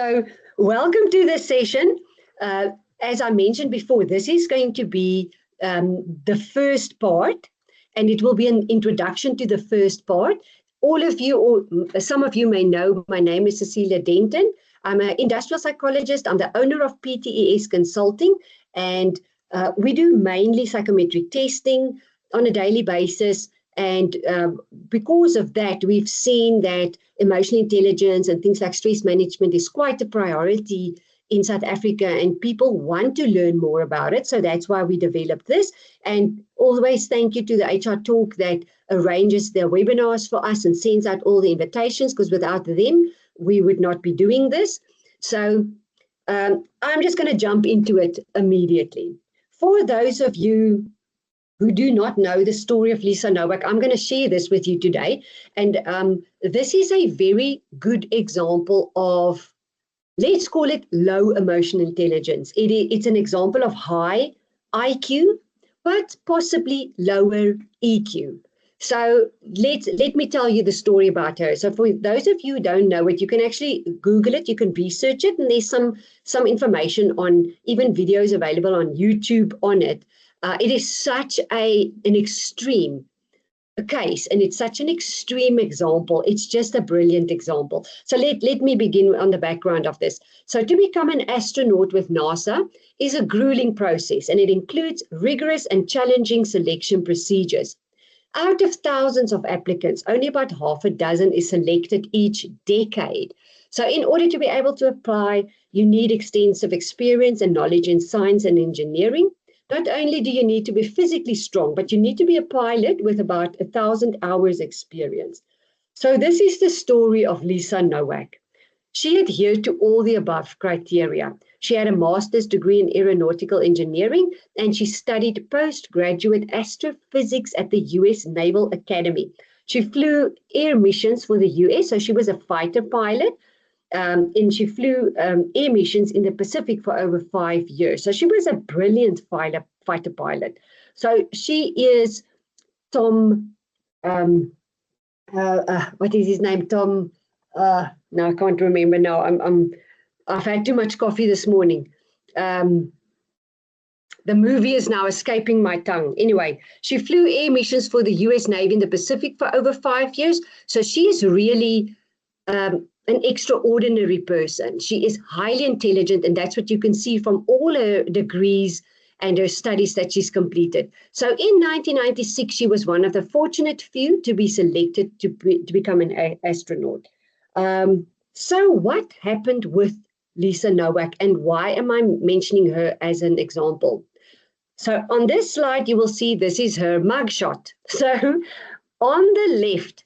So welcome to this session. As I mentioned before, this is going to be the first part, and it will be an introduction to the first part. All of you, or some of you may know, my name is Cecilia Denton. I'm an industrial psychologist. I'm the owner of PTES Consulting, and we do mainly psychometric testing on a daily basis. And because of that, we've seen that emotional intelligence and things like stress management is quite a priority in South Africa, and people want to learn more about it. So that's why we developed this. And always thank you to the HR Talk that arranges their webinars for us and sends out all the invitations, because without them, we would not be doing this. So I'm just going to jump into it immediately. For those of you who do not know the story of Lisa Nowak, I'm going to share this with you today. And this is a very good example of, let's call it low emotional intelligence. It's an example of high IQ, but possibly lower EQ. So let me tell you the story about her. So for those of you who don't know it, you can actually Google it, you can research it, and there's some information on, even videos available on YouTube on it. It is such an extreme case, and it's such an extreme example. It's just a brilliant example. So let me begin on the background of this. So to become an astronaut with NASA is a grueling process, and it includes rigorous and challenging selection procedures. Out of thousands of applicants, only about half a dozen is selected each decade. So in order to be able to apply, you need extensive experience and knowledge in science and engineering. Not only do you need to be physically strong, but you need to be a pilot with about 1,000 hours experience. So this is the story of Lisa Nowak. She adhered to all the above criteria. She had a master's degree in aeronautical engineering, and she studied postgraduate astrophysics at the US Naval Academy. She flew air missions for the US, so she was a fighter pilot. And she flew air missions in the Pacific for over 5 years. So she was a brilliant fighter pilot. So she is Tom, what is his name? Tom, no, I can't remember now. I've had too much coffee this morning. The movie is now escaping my tongue. Anyway, she flew air missions for the US Navy in the Pacific for over 5 years. So she is really an extraordinary person. She is highly intelligent, and that's what you can see from all her degrees and her studies that she's completed. So in 1996, she was one of the fortunate few to be selected to become an astronaut. So what happened with Lisa Nowak, and why am I mentioning her as an example? So on this slide, you will see this is her mugshot. So on the left,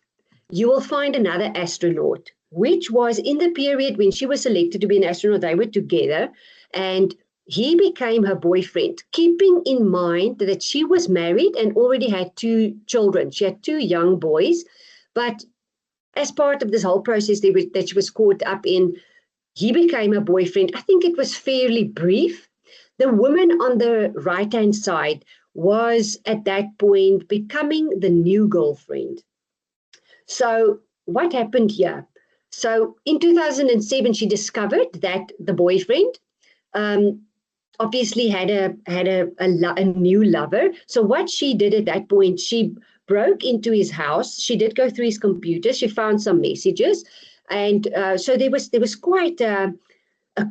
you will find another astronaut, which was in the period when she was selected to be an astronaut. They were together, and he became her boyfriend, keeping in mind that she was married and already had 2 children. She had 2 young boys, but as part of this whole process that she was caught up in, he became a boyfriend. I think it was fairly brief. The woman on the right-hand side was at that point becoming the new girlfriend. So what happened here? So in 2007, she discovered that the boyfriend obviously had a new lover. So what she did at that point, she broke into his house. She did go through his computer. She found some messages. And so there was quite a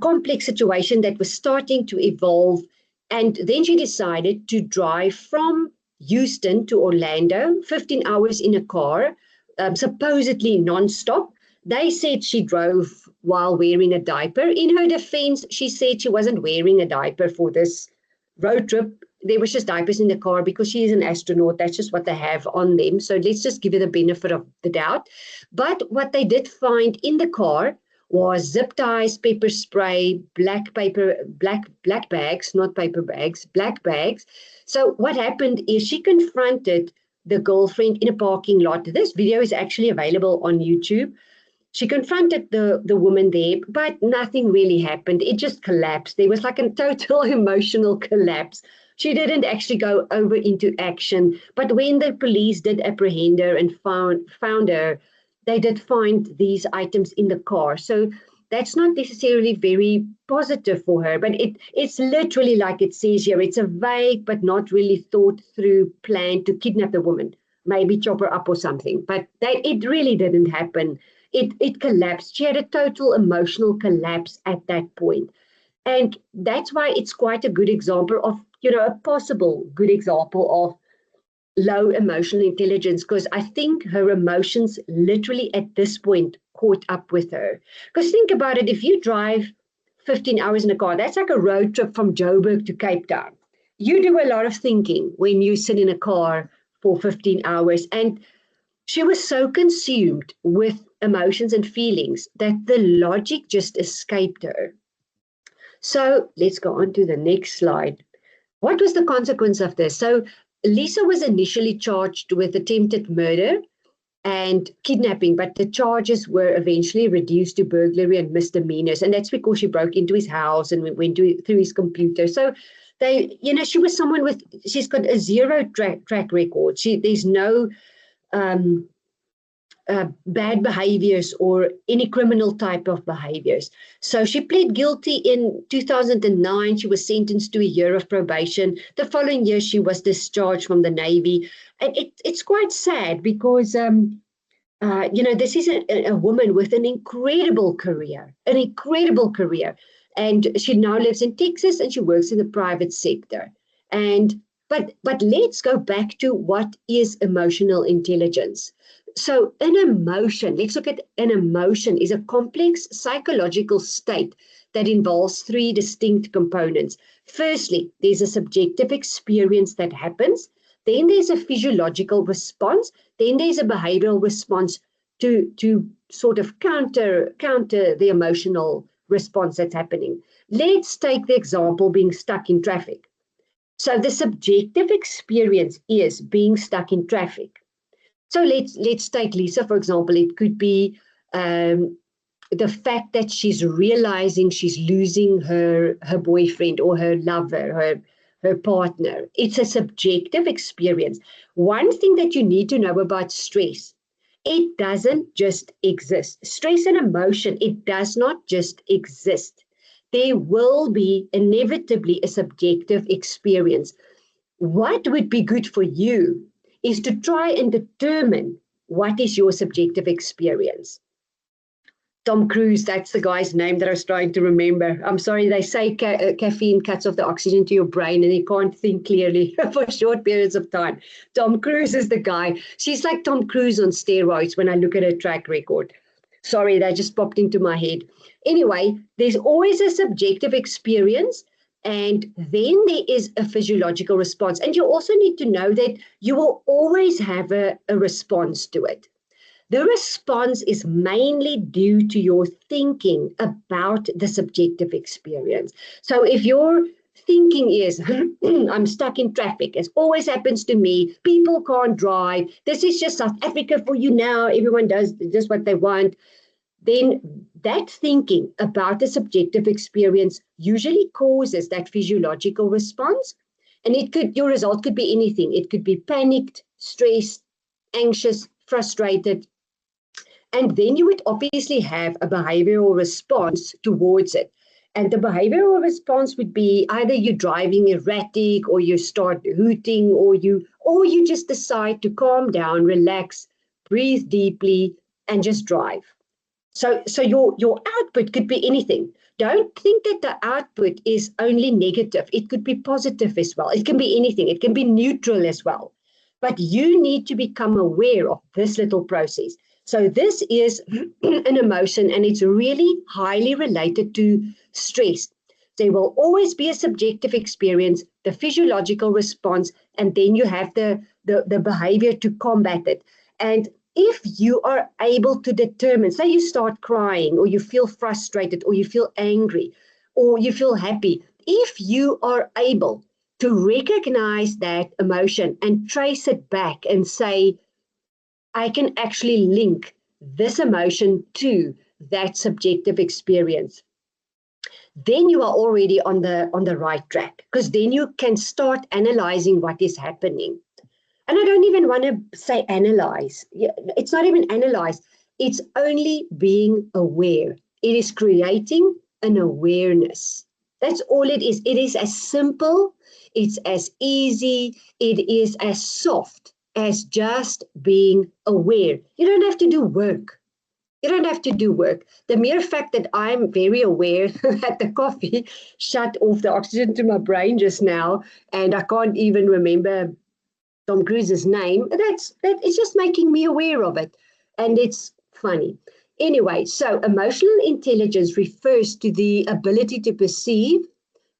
complex situation that was starting to evolve. And then she decided to drive from Houston to Orlando, 15 hours in a car, supposedly nonstop. They said she drove while wearing a diaper. In her defense, she said she wasn't wearing a diaper for this road trip. There was just diapers in the car because she is an astronaut. That's just what they have on them. So let's just give her the benefit of the doubt. But what they did find in the car was zip ties, pepper spray, black bags, not paper bags, black bags. So what happened is she confronted the girlfriend in a parking lot. This video is actually available on YouTube. She confronted the woman there, but nothing really happened. It just collapsed. There was like a total emotional collapse. She didn't actually go over into action. But when the police did apprehend her and found her, they did find these items in the car. So that's not necessarily very positive for her. But it's literally like it says here, it's a vague but not really thought through plan to kidnap the woman, maybe chop her up or something. But it really didn't happen. It collapsed. She had a total emotional collapse at that point. And that's why it's quite a good example of, a possible good example of low emotional intelligence, because I think her emotions literally at this point caught up with her. Because think about it, if you drive 15 hours in a car, that's like a road trip from Joburg to Cape Town. You do a lot of thinking when you sit in a car for 15 hours. And she was so consumed with emotions and feelings that the logic just escaped her. So let's go on to the next slide. What was the consequence of this? So Lisa was initially charged with attempted murder and kidnapping, but the charges were eventually reduced to burglary and misdemeanors. And that's because she broke into his house and went through his computer. So she was someone she's got a zero track record. There's no bad behaviors or any criminal type of behaviors. So she pled guilty in 2009. She was sentenced to a year of probation. The following year, she was discharged from the Navy. And it's quite sad because, this is a woman with an incredible career. And she now lives in Texas and she works in the private sector. But let's go back to what is emotional intelligence. So an emotion, let's look at an emotion, is a complex psychological state that involves three distinct components. Firstly, there's a subjective experience that happens. Then there's a physiological response. Then there's a behavioral response to sort of counter the emotional response that's happening. Let's take the example being stuck in traffic. So the subjective experience is being stuck in traffic. So let's take Lisa, for example. It could be the fact that she's realizing she's losing her boyfriend or her lover, her partner. It's a subjective experience. One thing that you need to know about stress, it doesn't just exist. Stress and emotion, it does not just exist. There will be inevitably a subjective experience. What would be good for you is to try and determine what is your subjective experience. Tom Cruise, that's the guy's name that I was trying to remember. I'm sorry, they say caffeine cuts off the oxygen to your brain and you can't think clearly for short periods of time. Tom Cruise is the guy. She's like Tom Cruise on steroids when I look at her track record. Sorry, that just popped into my head. Anyway, there's always a subjective experience. And then there is a physiological response. And you also need to know that you will always have a response to it. The response is mainly due to your thinking about the subjective experience. So if your thinking is, I'm stuck in traffic, it always happens to me, people can't drive, this is just South Africa for you now, everyone does just what they want, then that thinking about the subjective experience usually causes that physiological response. And your result could be anything. It could be panicked, stressed, anxious, frustrated. And then you would obviously have a behavioral response towards it. And the behavioral response would be either you're driving erratic, or you start hooting, or you just decide to calm down, relax, breathe deeply, and just drive. So your output could be anything. Don't think that the output is only negative. It could be positive as well. It can be anything. It can be neutral as well. But you need to become aware of this little process. So this is an emotion, and it's really highly related to stress. There will always be a subjective experience, the physiological response, and then you have the behavior to combat it. And if you are able to determine, say you start crying, or you feel frustrated, or you feel angry, or you feel happy, if you are able to recognize that emotion and trace it back and say, I can actually link this emotion to that subjective experience, then you are already on the right track, because then you can start analyzing what is happening. And I don't even want to say analyze. It's not even analyze. It's only being aware. It is creating an awareness. That's all it is. It is as simple, it's as easy, it is as soft as just being aware. You don't have to do work. You don't have to do work. The mere fact that I'm very aware that the coffee shut off the oxygen to my brain just now, and I can't even remember Tom Cruise's name, that it's just making me aware of it. And it's funny. Anyway, so emotional intelligence refers to the ability to perceive,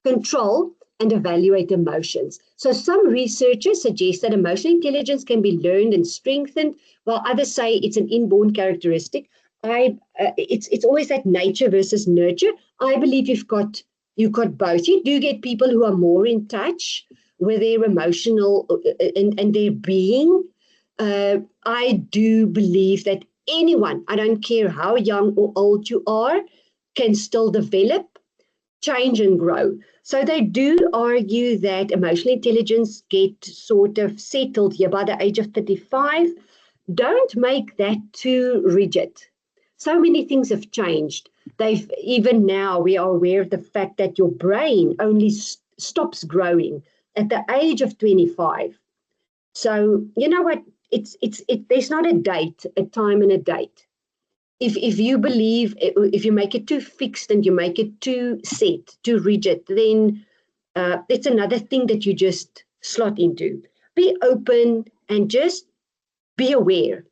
control, and evaluate emotions. So some researchers suggest that emotional intelligence can be learned and strengthened, while others say it's an inborn characteristic. It's always that nature versus nurture. I believe you've got both. You do get people who are more in touch with their emotional and their being. I do believe that anyone, I don't care how young or old you are, can still develop, change, and grow. So they do argue that emotional intelligence gets sort of settled here by the age of 35. Don't make that too rigid. So many things have changed. Even now we are aware of the fact that your brain only stops growing at the age of 25. So you know what? There's not a date, a time and a date. If you believe, if you make it too fixed and you make it too set, too rigid, then it's another thing that you just slot into. Be open and just be aware.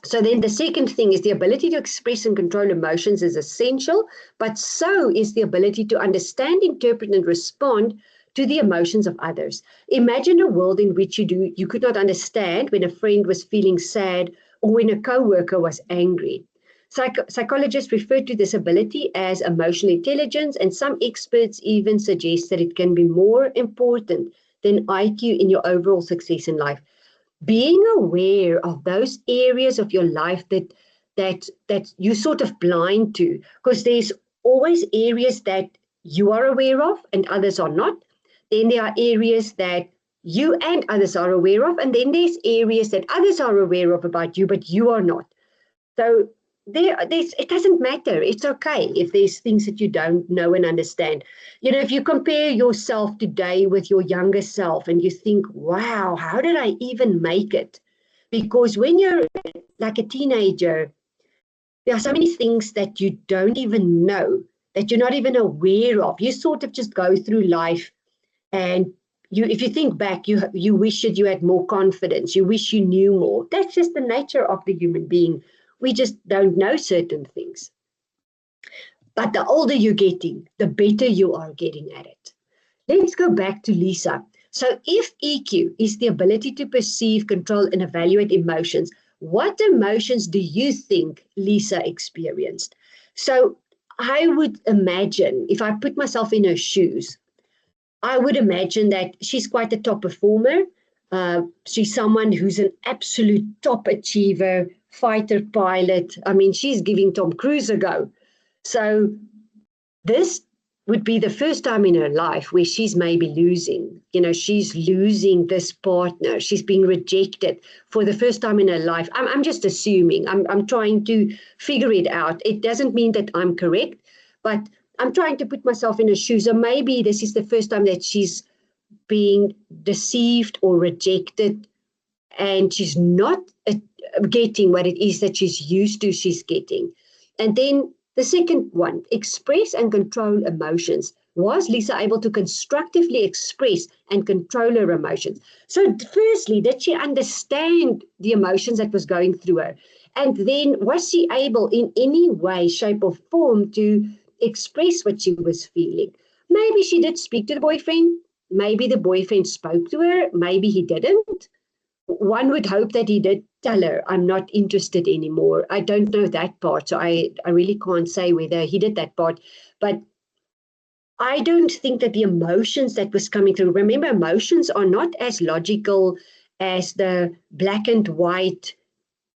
So then the second thing is the ability to express and control emotions is essential, but so is the ability to understand, interpret, and respond to the emotions of others. Imagine a world in which you could not understand when a friend was feeling sad or when a coworker was angry. Psychologists refer to this ability as emotional intelligence, and some experts even suggest that it can be more important than IQ in your overall success in life. Being aware of those areas of your life that you sort of blind to, because there's always areas that you are aware of and others are not. Then there are areas that you and others are aware of, and then there's areas that others are aware of about you, but you are not. So it doesn't matter. It's okay if there's things that you don't know and understand. You know, if you compare yourself today with your younger self and you think, wow, how did I even make it? Because when you're like a teenager, there are so many things that you don't even know, that you're not even aware of. You sort of just go through life, and if you think back, you wish that you had more confidence. You wish you knew more. That's just the nature of the human being. We just don't know certain things. But the older you're getting, the better you are getting at it. Let's go back to Lisa. So if EQ is the ability to perceive, control, and evaluate emotions, what emotions do you think Lisa experienced? So I would imagine, if I put myself in her shoes, I would imagine that she's quite a top performer. She's someone who's an absolute top achiever, fighter pilot. I mean, she's giving Tom Cruise a go. So this would be the first time in her life where she's maybe losing. You know, she's losing this partner. She's being rejected for the first time in her life. I'm just assuming. I'm trying to figure it out. It doesn't mean that I'm correct, but I'm trying to put myself in her shoes. So maybe this is the first time that she's being deceived or rejected, and she's not getting what it is that she's used to she's getting. And then the second one, express and control emotions. Was Lisa able to constructively express and control her emotions? So firstly, did she understand the emotions that was going through her? And then was she able in any way, shape or form to express what she was feeling? Maybe she did speak to the boyfriend. Maybe the boyfriend spoke to her. Maybe he didn't. One would hope that he did tell her, I'm not interested anymore. I don't know that part, so I really can't say whether he did that part. But I don't think that the emotions that was coming through, remember, emotions are not as logical as the black and white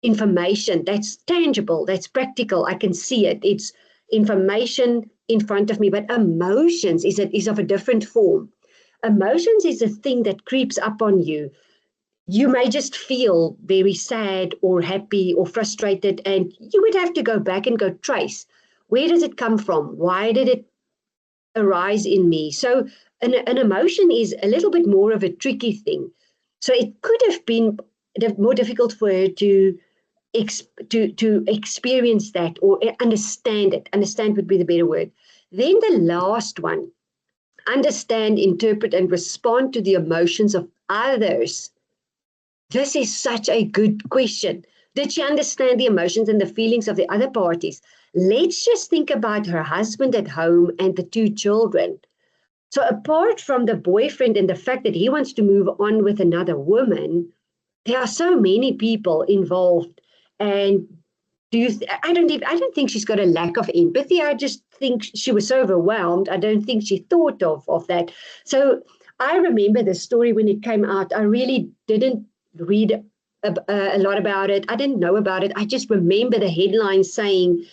information that's tangible, that's practical. I can see it. It's information in front of me, but emotions is of a different form. Emotions is a thing that creeps up on you. You may just feel very sad or happy or frustrated, and you would have to go back and go trace Where does it come from? Why did it arise in me? So an emotion is a little bit more of a tricky thing. So it could have been more difficult for her to experience that or understand it. Understand would be the better word. Then the last one, understand, interpret, and respond to the emotions of others. This is such a good question. Did she understand the emotions and the feelings of the other parties? Let's just think about her husband at home and the two children. So apart from the boyfriend and the fact that he wants to move on with another woman, there are so many people involved. And I don't think she's got a lack of empathy. I just think she was so overwhelmed. I don't think she thought of that. So I remember the story when it came out. I really didn't read a lot about it. I didn't know about it. I just remember the headline saying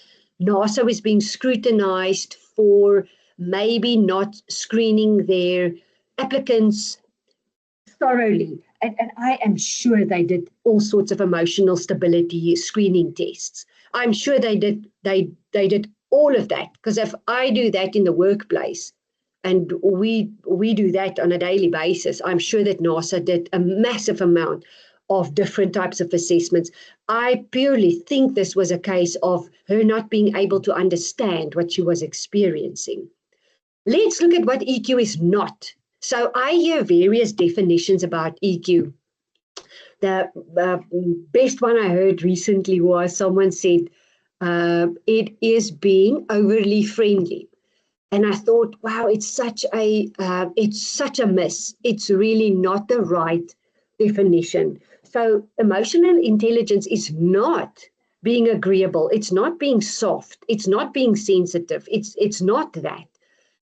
NASA was being scrutinized for maybe not screening their applicants thoroughly. And I am sure they did all sorts of emotional stability screening tests. I'm sure they did all of that, because if I do that in the workplace and we do that on a daily basis, I'm sure that NASA did a massive amount of different types of assessments. I purely think this was a case of her not being able to understand what she was experiencing. Let's look at what EQ is not. So I hear various definitions about EQ. The best one I heard recently was someone said, it is being overly friendly. And I thought, wow, it's such a miss. It's really not the right definition. So emotional intelligence is not being agreeable. It's not being soft. It's not being sensitive. It's not that.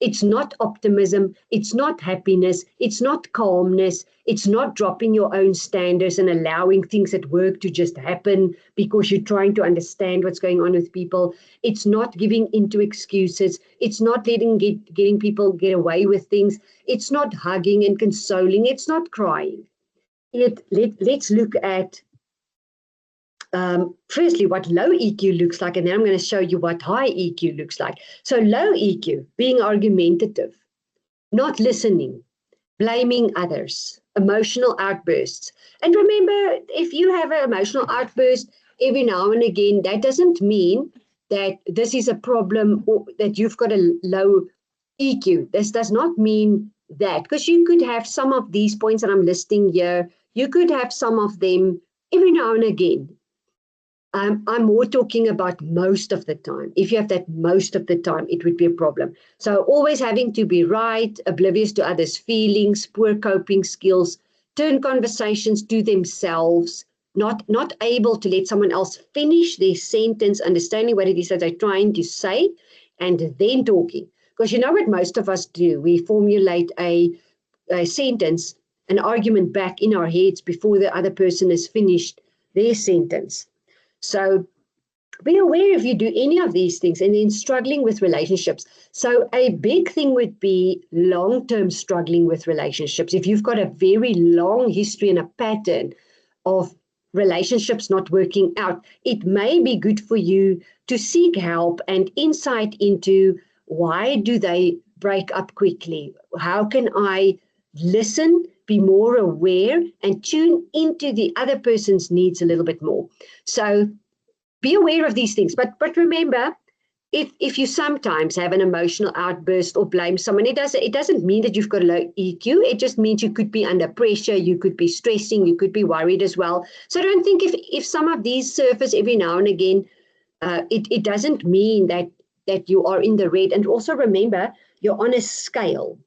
It's not optimism. It's not happiness. It's not calmness. It's not dropping your own standards and allowing things at work to just happen because you're trying to understand what's going on with people. It's not giving into excuses. It's not getting people get away with things. It's not hugging and consoling. It's not crying. Let's look at firstly, what low EQ looks like, and then I'm going to show you what high EQ looks like. So low EQ, being argumentative, not listening, blaming others, emotional outbursts. And remember, if you have an emotional outburst every now and again, that doesn't mean that this is a problem or that you've got a low EQ. This does not mean that, because you could have some of these points that I'm listing here, you could have some of them every now and again. I'm more talking about most of the time. If you have that most of the time, it would be a problem. So always having to be right, oblivious to others' feelings, poor coping skills, turn conversations to themselves, not able to let someone else finish their sentence, understanding what it is that they're trying to say, and then talking. Because you know what most of us do? We formulate a sentence, an argument back in our heads before the other person has finished their sentence. So be aware if you do any of these things, and then struggling with relationships. So a big thing would be long-term struggling with relationships. If you've got a very long history and a pattern of relationships not working out, it may be good for you to seek help and insight into why do they break up quickly? How can I listen, be more aware, and tune into the other person's needs a little bit more? So be aware of these things. But remember, if you sometimes have an emotional outburst or blame someone, it doesn't mean that you've got a low EQ. It just means you could be under pressure, you could be stressing, you could be worried as well. So don't think if some of these surface every now and again, it doesn't mean that you are in the red. And also remember, you're on a scale.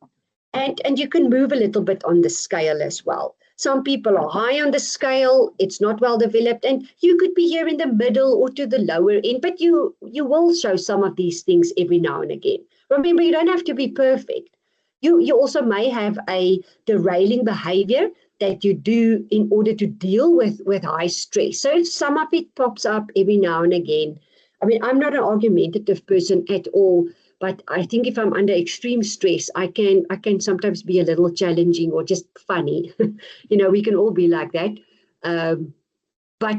And you can move a little bit on the scale as well. Some people are high on the scale, it's not well developed, and you could be here in the middle or to the lower end, but you will show some of these things every now and again. Remember, you don't have to be perfect. You also may have a derailing behavior that you do in order to deal with high stress. So some of it pops up every now and again. I mean, I'm not an argumentative person at all, but I think if I'm under extreme stress, I can sometimes be a little challenging or just funny. We can all be like that. But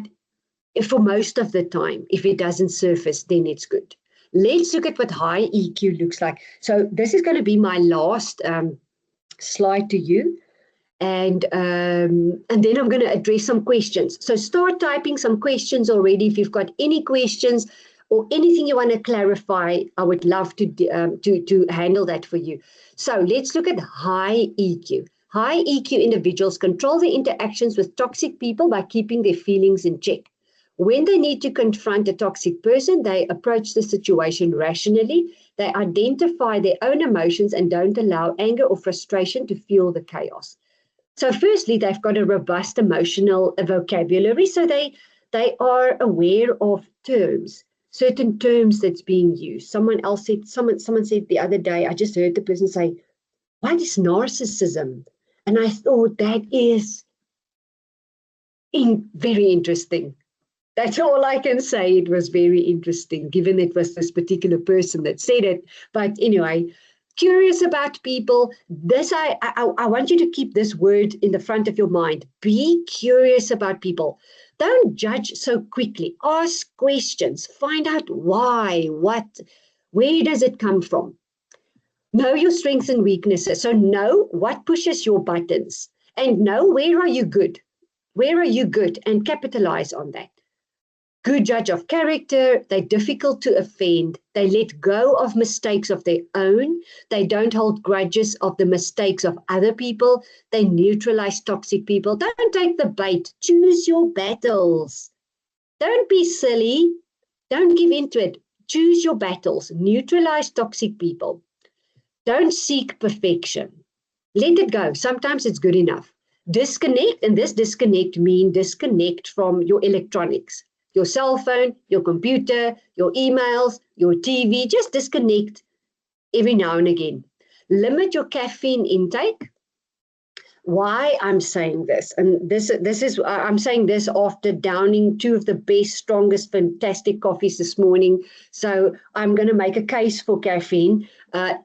for most of the time, if it doesn't surface, then it's good. Let's look at what high EQ looks like. So this is going to be my last slide to you. And then I'm going to address some questions. So start typing some questions already. If you've got any questions or anything you want to clarify, I would love to handle that for you. So let's look at high EQ. High EQ individuals control their interactions with toxic people by keeping their feelings in check. When they need to confront a toxic person, they approach the situation rationally. They identify their own emotions and don't allow anger or frustration to fuel the chaos. So firstly, they've got a robust emotional vocabulary. So they are aware of terms, certain terms that's being used. Someone said the other day, I just heard the person say, what is narcissism? And I thought that is very interesting. That's all I can say. It was very interesting, given it was this particular person that said it. But anyway, curious about people. This I want you to keep this word in the front of your mind. Be curious about people. Don't judge so quickly. Ask questions. Find out why, what, where does it come from? Know your strengths and weaknesses. So know what pushes your buttons and know where are you good. Where are you good? And capitalize on that. Good judge of character, they're difficult to offend, they let go of mistakes of their own, they don't hold grudges of the mistakes of other people, they neutralize toxic people. Don't take the bait, choose your battles. Don't be silly, don't give into it. Choose your battles, neutralize toxic people. Don't seek perfection. Let it go, sometimes it's good enough. Disconnect, and this disconnect means disconnect from your electronics. Your cell phone, your computer, your emails, your TV, just disconnect every now and again. Limit your caffeine intake. Why I'm saying this, and this is I'm saying this after downing 2 of the best, strongest, fantastic coffees this morning. So I'm going to make a case for caffeine.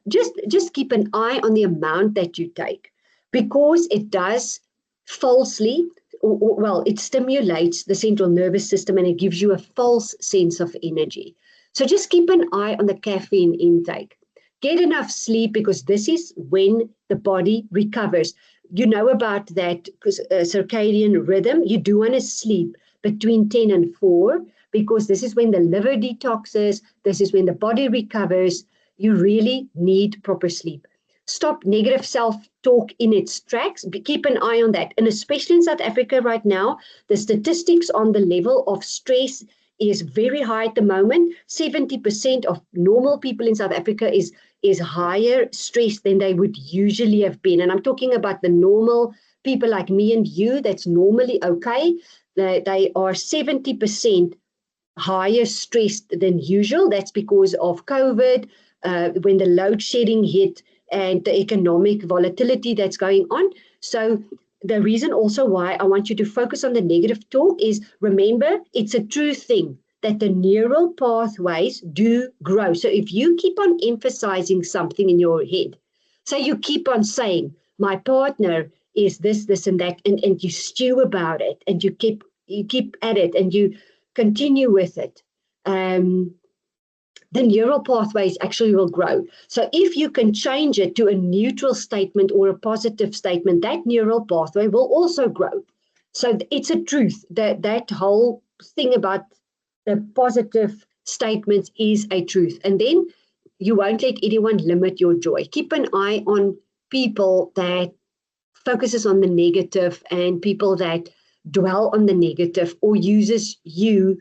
Just keep an eye on the amount that you take, because it does falsely. Well, it stimulates the central nervous system and it gives you a false sense of energy. So just keep an eye on the caffeine intake. Get enough sleep, because this is when the body recovers. You know about that circadian rhythm. You do want to sleep between 10 and 4, because this is when the liver detoxes. This is when the body recovers. You really need proper sleep. Stop negative self-talk in its tracks. Keep an eye on that. And especially in South Africa right now, the statistics on the level of stress is very high at the moment. 70% of normal people in South Africa is higher stress than they would usually have been. And I'm talking about the normal people like me and you, that's normally okay. They are 70% higher stressed than usual. That's because of COVID, when the load shedding hit, and the economic volatility that's going on. So the reason also why I want you to focus on the negative talk is, remember, it's a true thing that the neural pathways do grow. So if you keep on emphasizing something in your head, so you keep on saying, my partner is this, this, and that, and you stew about it, and you keep at it, and you continue with it, the neural pathways actually will grow. So if you can change it to a neutral statement or a positive statement, that neural pathway will also grow. So it's a truth that whole thing about the positive statements is a truth. And then you won't let anyone limit your joy. Keep an eye on people that focuses on the negative and people that dwell on the negative or uses you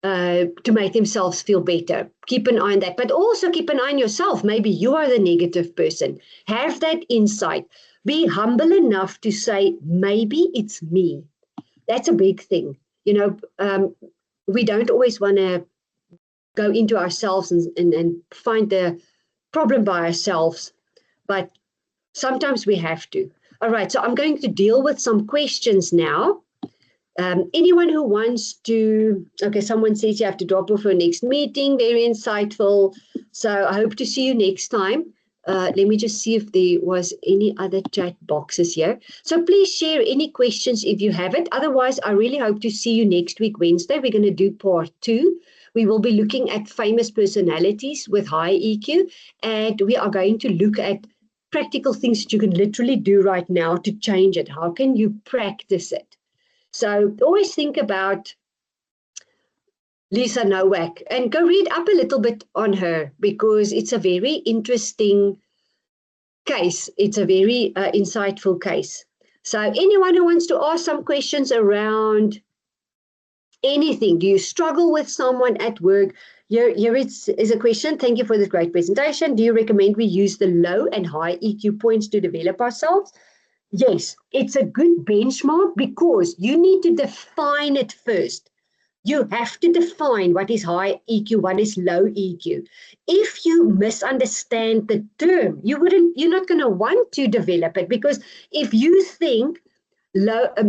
to make themselves feel better. Keep an eye on that, but also keep an eye on yourself. Maybe you are the negative person. Have that insight. Be humble enough to say, maybe it's me. That's a big thing. We don't always want to go into ourselves and find the problem by ourselves, but sometimes we have to. All right, so I'm going to deal with some questions now. Anyone who wants to, okay, someone says you have to drop off for next meeting, very insightful. So I hope to see you next time. Let me just see if there was any other chat boxes here. So please share any questions if you have it. Otherwise, I really hope to see you next week, Wednesday. We're going to do part 2. we will be looking at famous personalities with high EQ, and we are going to look at practical things that you can literally do right now to change it. How can you practice it? So always think about Lisa Nowak and go read up a little bit on her, because it's a very interesting case. It's a very insightful case. So anyone who wants to ask some questions around anything, do you struggle with someone at work? Here is a question. Thank you for this great presentation. Do you recommend we use the low and high EQ points to develop ourselves? Yes, it's a good benchmark, because you need to define it first. You have to define what is high EQ, what is low EQ. If you misunderstand the term, you're not going to want to develop it, because if you think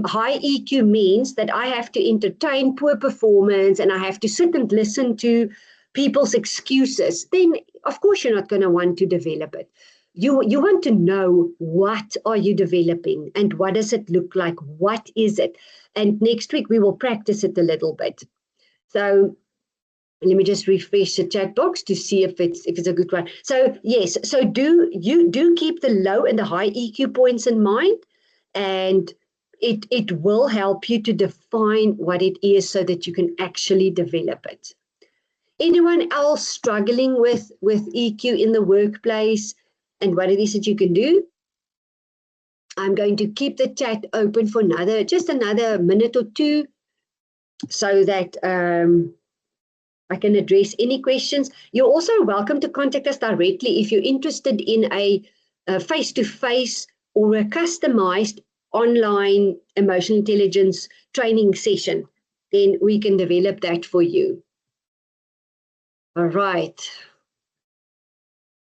high EQ means that I have to entertain poor performance and I have to sit and listen to people's excuses, then of course you're not going to want to develop it. You want to know, what are you developing and what does it look like? What is it? And next week we will practice it a little bit. So let me just refresh the chat box to see if it's a good one. So yes, so do keep the low and the high EQ points in mind, and it will help you to define what it is so that you can actually develop it. Anyone else struggling with EQ in the workplace and what it is that you can do? I'm going to keep the chat open for just another minute or two, so that I can address any questions. You're also welcome to contact us directly if you're interested in a face-to-face or a customized online emotional intelligence training session. Then we can develop that for you. All right.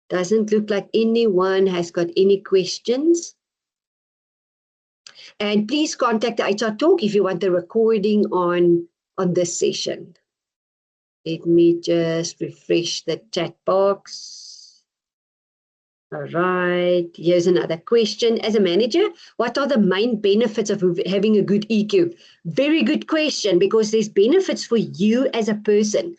Doesn't look like anyone has got any questions. And please contact the HR Talk if you want the recording on this session. Let me just refresh the chat box. All right, here's another question. As a manager, what are the main benefits of having a good EQ? Very good question, because there's benefits for you as a person.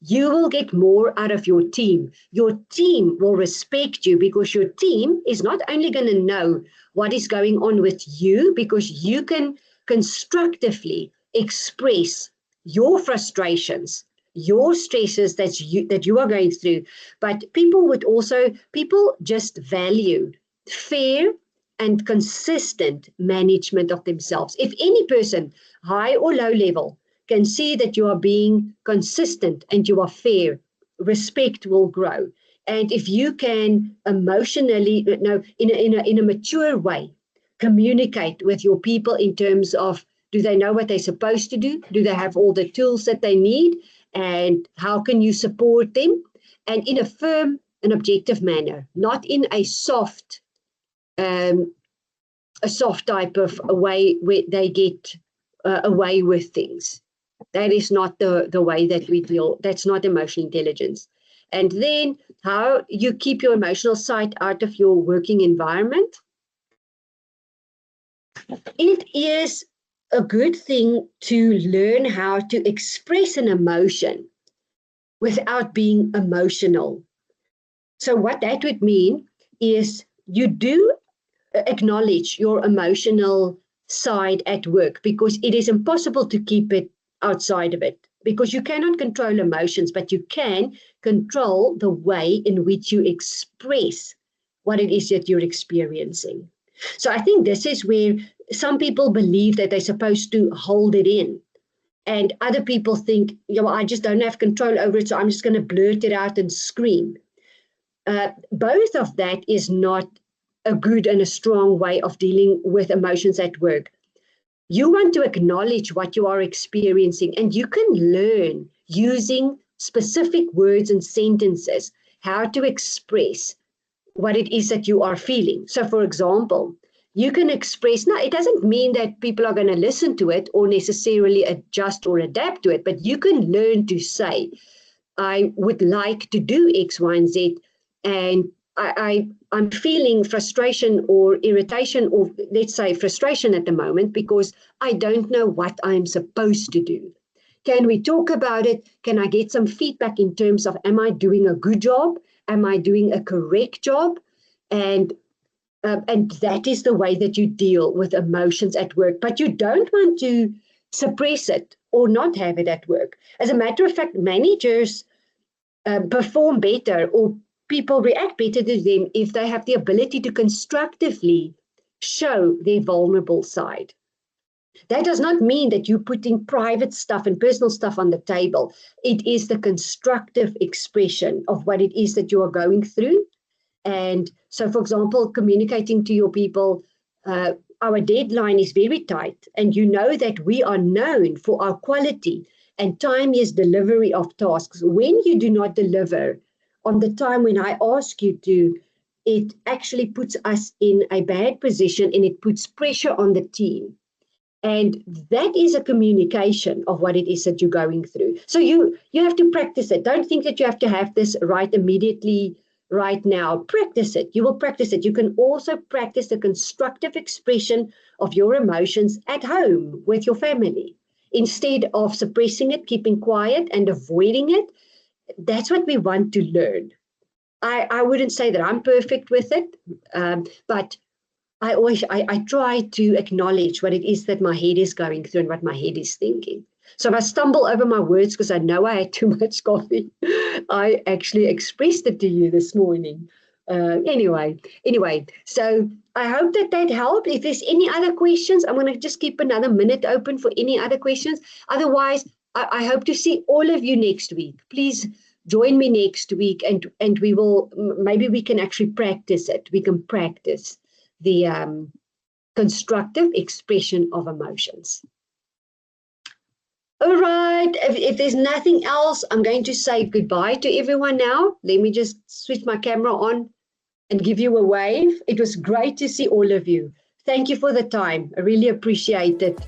You will get more out of your team. Your team will respect you, because your team is not only going to know what is going on with you, because you can constructively express your frustrations, your stresses that you are going through, but people just value fair and consistent management of themselves. If any person, high or low level, can see that you are being consistent and you are fair, respect will grow. And if you can emotionally, in a mature way, communicate with your people in terms of, do they know what they're supposed to do? Do they have all the tools that they need? And how can you support them? And in a firm and objective manner, not in a soft type of a way where they get away with things. That is not the way that we deal. That's not emotional intelligence. And then how you keep your emotional side out of your working environment. It is a good thing to learn how to express an emotion without being emotional. So what that would mean is you do acknowledge your emotional side at work, because it is impossible to keep it outside of it, because you cannot control emotions, but you can control the way in which you express what it is that you're experiencing. So I think this is where some people believe that they're supposed to hold it in, and other people think, I just don't have control over it, so I'm just going to blurt it out and scream. Both of that is not a good and a strong way of dealing with emotions at work. You want to acknowledge what you are experiencing, and you can learn using specific words and sentences how to express what it is that you are feeling. So, for example, you can express, now it doesn't mean that people are going to listen to it or necessarily adjust or adapt to it, but you can learn to say, I would like to do X, Y, and Z, and I'm feeling frustration or irritation, or let's say frustration at the moment, because I don't know what I'm supposed to do. Can we talk about it? Can I get some feedback in terms of, am I doing a good job? Am I doing a correct job? And that is the way that you deal with emotions at work. But you don't want to suppress it or not have it at work. As a matter of fact, managers perform better, or people react better to them if they have the ability to constructively show their vulnerable side. That does not mean that you're putting private stuff and personal stuff on the table. It is the constructive expression of what it is that you are going through. And so, for example, communicating to your people, our deadline is very tight, and you know that we are known for our quality and timely delivery of tasks. When you do not deliver on the time when I ask you to, it actually puts us in a bad position, and it puts pressure on the team. And that is a communication of what it is that you're going through. So you have to practice it. Don't think that you have to have this right immediately, right now. Practice it. You will practice it. You can also practice the constructive expression of your emotions at home with your family. Instead of suppressing it, keeping quiet and avoiding it. That's what we want to learn. I wouldn't say that I'm perfect with it, but I try to acknowledge what it is that my head is going through and what my head is thinking. So if I stumble over my words because I know I had too much coffee, I actually expressed it to you this morning. Anyway, so I hope that helped. If there's any other questions, I'm going to just keep another minute open for any other questions. Otherwise, I hope to see all of you next week. Please join me next week, and we will, maybe we can actually practice it. We can practice the constructive expression of emotions. All right, if there's nothing else, I'm going to say goodbye to everyone now. Let me just switch my camera on and give you a wave. It was great to see all of you. Thank you for the time. I really appreciate it.